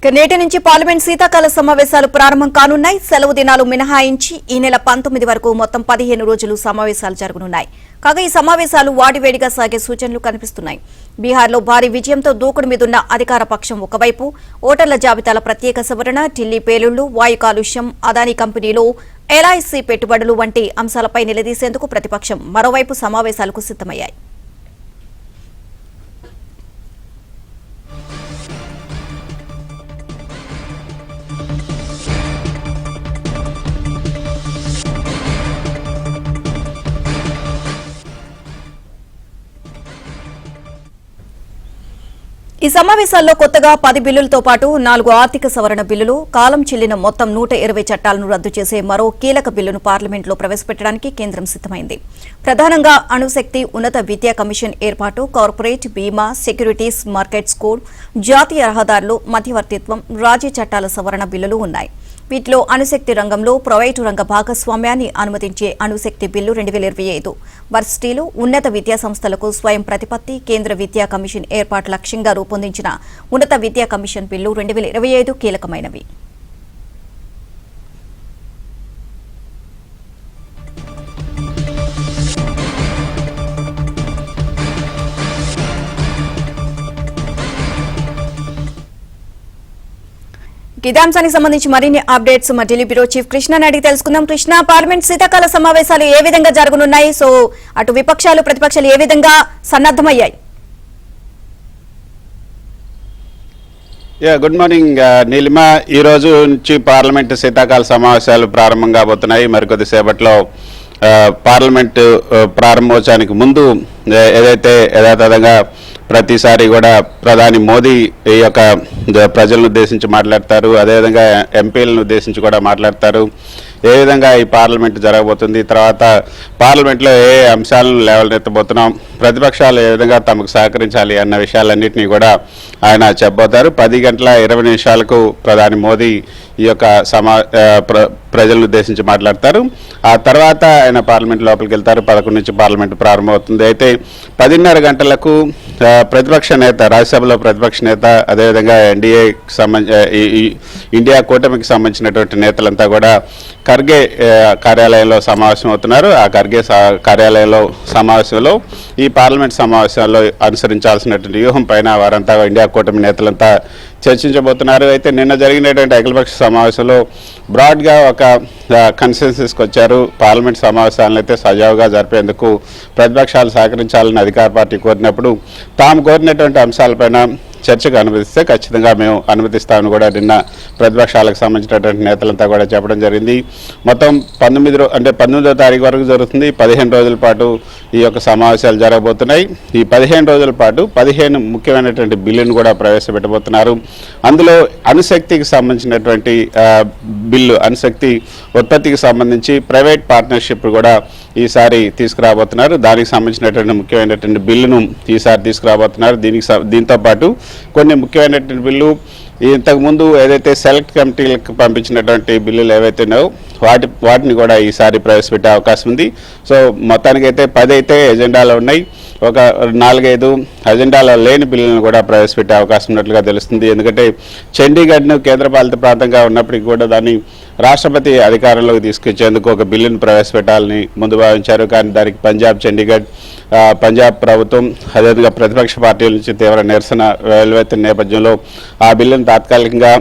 నేటి నుంచి పార్లమెంట్ శీతాకాల సమావేశాలు ప్రారంభం కానున్నాయి. సెలవు దినాలు మినహాయించి ఈ నెల 19 వరకు మొత్తం 15 రోజులు సమావేశాలు జరగనున్నాయి. కాగా ఈ సమావేశాలు వాడివేడిగా సాగే సూచనలు కనిపిస్తున్నాయి. బీహార్లో భారీ విజయంతో దూకుడు మీదున్న అధికార పక్షం ఒకవైపు ఓటర్ల జాబితాల ప్రత్యేక సవరణ, ఢిల్లీ పేలుళ్లు, వాయు కాలుష్యం, అదానీ కంపెనీలో ఎల్ఐసి పెట్టుబడులు వంటి అంశాలపై నిలదీసేందుకు ప్రతిపక్షం మరోవైపు సమావేశాలకు సిద్దమయ్యాయి. ఈ సమావేశాల్లో కొత్తగా 10 బిల్లులతో పాటు 4 ఆర్థిక సవరణ బిల్లులు, కాలం చెల్లిన మొత్తం 120 చట్టాలను రద్దు చేసే మరో కీలక బిల్లును పార్లమెంట్లో ప్రవేశపెట్టడానికి కేంద్రం సిద్దమైంది. ప్రధానంగా అణుశక్తి, ఉన్నత విద్యా కమిషన్ ఏర్పాటు, కార్పొరేట్ బీమా, సెక్యూరిటీస్ మార్కెట్స్ కోడ్, జాతీయ రహదారులు, మధ్యవర్తిత్వం, రాజ్య చట్టాల సవరణ బిల్లులు ఉన్నాయి. వీటిలో అణుశక్తి రంగంలో ప్రైవేటు రంగ భాగస్వామ్యాన్ని అనుమతించే అణుశక్తి బిల్లు 2025, వర్సిటీలు, ఉన్నత విద్యా సంస్థలకు స్వయం ప్రతిపత్తి, కేంద్ర విద్యా కమిషన్ ఏర్పాటు లక్ష్యంగా రూపొందించిన ఉన్నత విద్యా కమిషన్ బిల్లు 2025 కీలకమైనవి. ఇదే అంశానికి సంబంధించి మరిన్ని అప్డేట్స్ మా ఢిల్లీ బ్యూరో చీఫ్ కృష్ణని అడిగి తెలుసుకుందాం. కృష్ణ, పార్లమెంట్ శీతాకాల సమావేశాలు ఏ విధంగా జరగనున్నాయి? సో అటు విపక్షాలు ప్రతిపక్షాలు ఏ విధంగా సన్నద్దమయ్యాయి? Good morning Neelima. ఈ రోజు నుంచి పార్లమెంట్ శీతాకాల సమావేశాలు ప్రారంభం కాబోతున్నాయి. మరికొద్దిసేపట్లో పార్లమెంట్ ప్రారంభోత్సవానికి ముందు ఏదైతే యథాతథంగా ప్రతిసారి కూడా ప్రధాని మోదీ ఈ యొక్క ప్రజలను ఉద్దేశించి మాట్లాడతారు, అదేవిధంగా ఎంపీలను ఉద్దేశించి కూడా మాట్లాడతారు. ఏ విధంగా ఈ పార్లమెంట్ జరగబోతుంది, తర్వాత పార్లమెంట్లో ఏ అంశాలను లేవనెత్తబోతున్నాం, ప్రతిపక్షాలు ఏ విధంగా తమకు సహకరించాలి అన్న విషయాలన్నింటినీ కూడా ఆయన చెప్పబోతారు. 10 గంటల 20 నిమిషాలకు ప్రధాని మోదీ ఈ యొక్క ప్రజలను ఉద్దేశించి మాట్లాడతారు. ఆ తర్వాత ఆయన పార్లమెంట్ లోపలికి వెళ్తారు. 11 నుంచి పార్లమెంట్ ప్రారంభమవుతుంది. అయితే 10:30 గంటలకు ప్రతిపక్ష నేత, రాజ్యసభలో ప్రతిపక్ష నేత, అదేవిధంగా ఇండియా కూటమికి సంబంధించినటువంటి నేతలంతా కూడా ఖర్గే కార్యాలయంలో సమావేశం అవుతున్నారు. ఆ ఖర్గే కార్యాలయంలో సమావేశంలో ఈ పార్లమెంట్ సమావేశాల్లో అనుసరించాల్సినటువంటి వ్యూహం పైన వారంతా ఇండియా కూటమి నేతలంతా చర్చించబోతున్నారు. అయితే నిన్న జరిగినటువంటి అఖిలపక్ష సమావేశంలో బ్రాడ్గా ఒక కన్సెన్సస్కి వచ్చారు. పార్లమెంట్ సమావేశాలను అయితే సజావుగా జరిపేందుకు ప్రతిపక్షాలు సహకరించాలని అధికార పార్టీ కోరినప్పుడు తాము కోరినటువంటి అంశాలపైన చర్చకు అనుమతిస్తే ఖచ్చితంగా మేము అనుమతిస్తామని కూడా నిన్న ప్రతిపక్షాలకు సంబంధించినటువంటి నేతలంతా కూడా చెప్పడం జరిగింది. మొత్తం 19వ తారీఖు వరకు జరుగుతుంది. 15 రోజుల పాటు ఈ యొక్క సమావేశాలు జరగబోతున్నాయి. ఈ 15 రోజుల పాటు 15 ముఖ్యమైనటువంటి బిల్లును కూడా ప్రవేశపెట్టబోతున్నారు. అందులో అణుశక్తికి సంబంధించినటువంటి బిల్లు, అణుశక్తి ఉత్పత్తికి సంబంధించి ప్రైవేట్ పార్ట్నర్షిప్ కూడా ఈసారి తీసుకురాబోతున్నారు. దానికి సంబంధించినటువంటి ముఖ్యమైనటువంటి బిల్లును ఈసారి తీసుకురాబోతున్నారు. దీంతో పాటు కొన్ని ముఖ్యమైనటువంటి బిల్లు, ఇంతకుముందు ఏదైతే సెలెక్ట్ కమిటీలకు పంపించినటువంటి బిల్లులు ఏవైతే ఉన్నాయో వాటిని కూడా ఈసారి ప్రవేశపెట్టే అవకాశం ఉంది. సో మొత్తానికైతే 10 అయితే ఎజెండాలో ఉన్నాయి. ఒక 4-5 ఎజెండాలో లేని బిల్లులను కూడా ప్రవేశపెట్టే అవకాశం ఉన్నట్లుగా తెలుస్తుంది. ఎందుకంటే చండీగఢ్ను కేంద్రపాలిత ప్రాంతంగా ఉన్నప్పటికీ కూడా దాన్ని రాష్ట్రపతి అధికారంలోకి తీసుకొచ్చేందుకు ఒక బిల్లును ప్రవేశపెట్టాలని ముందు భావించారు. కానీ దానికి పంజాబ్ ప్రభుత్వం, అదేవిధంగా ప్రతిపక్ష పార్టీల నుంచి తీవ్ర నిరసన వెల్లువెత్తిన నేపథ్యంలో ఆ బిల్లును తాత్కాలికంగా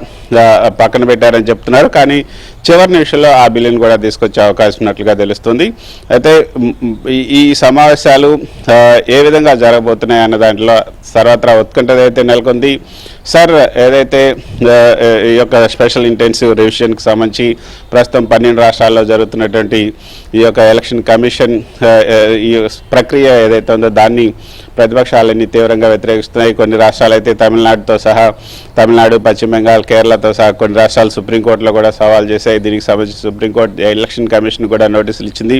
పక్కన పెట్టారని చెప్తున్నారు. కానీ చివరి నిమిషంలో ఆ బిల్లును కూడా తీసుకొచ్చే అవకాశం ఉన్నట్లుగా తెలుస్తుంది. అయితే ఈ సమావేశాలు ఏ విధంగా జరగబోతున్నాయి అన్న దాంట్లో సర్వత్రా ఉత్కంఠ అయితే నెలకొంది. సార్, ఏదైతే ఈ యొక్క స్పెషల్ ఇంటెన్సివ్ రివిజన్కి సంబంధించి ప్రస్తుతం 12 రాష్ట్రాల్లో జరుగుతున్నటువంటి ఈ యొక్క ఎలక్షన్ కమిషన్ ఈ ప్రక్రియ ఏదైతే ఉందో దాన్ని ప్రతిపక్షాలన్నీ తీవ్రంగా వ్యతిరేకిస్తున్నాయి. కొన్ని రాష్ట్రాలు అయితే తమిళనాడు, పశ్చిమ బెంగాల్, కేరళతో సహా కొన్ని రాష్ట్రాలు సుప్రీంకోర్టులో కూడా సవాల్ చేశాయి. దీనికి సంబంధించి సుప్రీంకోర్టు ఎలక్షన్ కమిషన్ కూడా నోటీసులు ఇచ్చింది.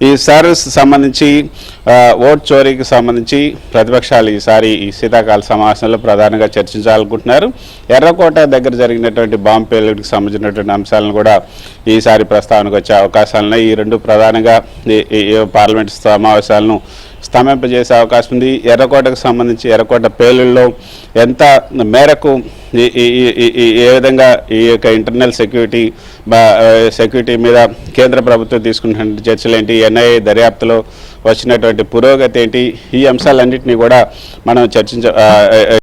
ఈ సర్వీస్ సంబంధించి ఓట్ చోరీకి సంబంధించి ప్రతిపక్షాలు ఈసారి ఈ శీతాకాల సమావేశంలో ప్రధానంగా చర్చించాలనుకుంటున్నారు. ఎర్రకోట దగ్గర జరిగినటువంటి బాంబు పేలుడికి సంబంధించినటువంటి అంశాలను కూడా ఈసారి ప్రస్తావనకు వచ్చే అవకాశాలున్నాయి. ఈ రెండు ప్రధానంగా పార్లమెంట్ సమావేశాలను స్తంభింపజేసే అవకాశం ఉంది. ఎర్రకోటకు సంబంధించి ఎర్రకోట పేలుల్లో ఎంత మేరకు ఏ విధంగా ఈ యొక్క ఇంటర్నల్ సెక్యూరిటీ మీద కేంద్ర ప్రభుత్వం తీసుకున్నటువంటి చర్చలు ఏంటి, ఎన్ఐఏ దర్యాప్తులో వచ్చినటువంటి పురోగతి ఏంటి, ఈ అంశాలన్నింటినీ కూడా మనం